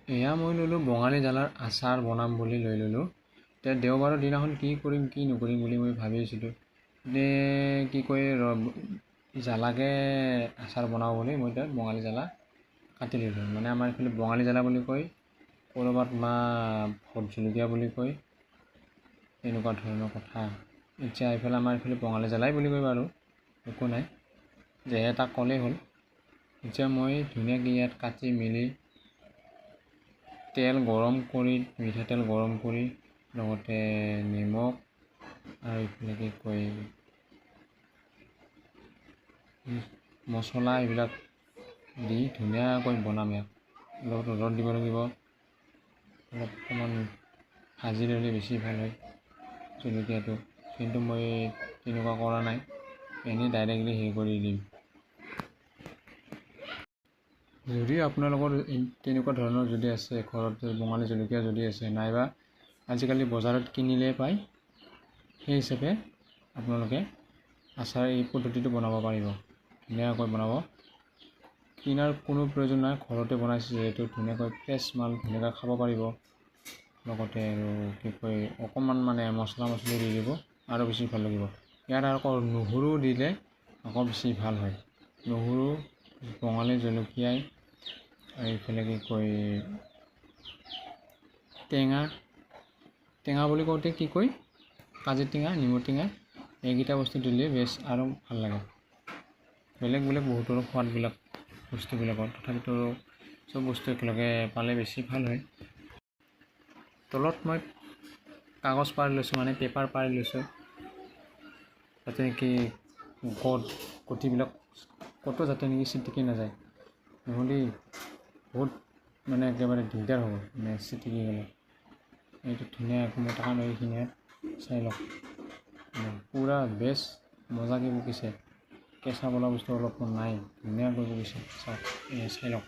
এয়া মই ল'লোঁ বঙালী জালৰ আচাৰ বনাম বুলি লৈ ল'লোঁ। এতিয়া দেওবাৰৰ দিনাখন কি কৰিম কি নকৰিম বুলি মই ভাবি আছিলোঁ। এতিয়া কি কয় জ্বালাকে আচাৰ বনাওঁ বুলি মই তাত বঙালী জ্বালা কাটি ল'লোঁ। মানে আমাৰ এইফালে বঙালী জ্বালা বুলি কয়, ক'ৰবাত ভোট জলকীয়া বুলি কয়, এনেকুৱা ধৰণৰ কথা। এতিয়া এইফালে আমাৰ এইফালে বঙালী জ্বালাই বুলি কয় বাৰু, একো নাই, যেহে তাক ক'লেই হ'ল। এতিয়া মই ধুনীয়াকৈ ইয়াত কাটি মেলি তেল গৰম কৰি, মিঠাতেল গৰম কৰি, লগতে নিমখ আৰু এইফালে কি কয় মছলা এইবিলাক দি ধুনীয়াকৈ বনাম। ইয়াক অলপ ৰ'দত দিব লাগিব, অলপমান ভাজি ল'লে বেছি ভাল হয় জলকীয়াটো, কিন্তু মই তেনেকুৱা কৰা নাই, এনেই ডাইৰেক্টলি হেৰি কৰি দিম। যদি আপোনালোকৰ তেনেকুৱা ধৰণৰ যদি আছে, ঘৰত বঙালী জলকীয়া যদি আছে, নাইবা আজিকালি বজাৰত কিনিলে পায়, সেই হিচাপে আপোনালোকে আচাৰ এই পদ্ধতিটো বনাব পাৰিব, ধুনীয়াকৈ বনাব। কিনাৰ কোনো প্ৰয়োজন নাই, ঘৰতে বনাইছে যিহেতু ধুনীয়াকৈ ফ্ৰেছ মাল ধুনীয়াকৈ খাব পাৰিব। লগতে আৰু কি কয় অকণমান মানে মছলা মছলি দি দিব, আৰু বেছি ভাল লাগিব। ইয়াত আকৌ নহৰু দিলে আকৌ বেছি ভাল হয়। নহৰু, বঙালী জলকীয়াই, এইফালে কি কয় টেঙা বুলি কওঁতে কি কয় কাজি টেঙা, নেমু টেঙা, এইকেইটা বস্তু দিলে বেছ আৰু ভাল লাগে। বেলেগ বেলেগ বহুতৰ সোৱাদবিলাক বস্তুবিলাকৰ, তথাপিতো চব বস্তু একেলগে পালে বেছি ভাল হয়। তলত মই কাগজ পাৰি লৈছোঁ, মানে পেপাৰ পাৰি লৈছোঁ, যাতে নেকি গুটিবিলাক ক'তো যাতে নেকি ছিটিকি নাযায়, নহ'লে বহুত মানে একেবাৰে দিগদাৰ হ'ব, মানে ছিটিকি গ'লে। এইটো ধুনীয়াকৈ মই টান এইখিনি চাই লওক, পূৰা বেষ্ট মজাকৈ পকিছে, কেঁচা বোলা বস্তু অলপমান নাই, ধুনীয়াকৈ পকিছে, চাওক চাই লওক।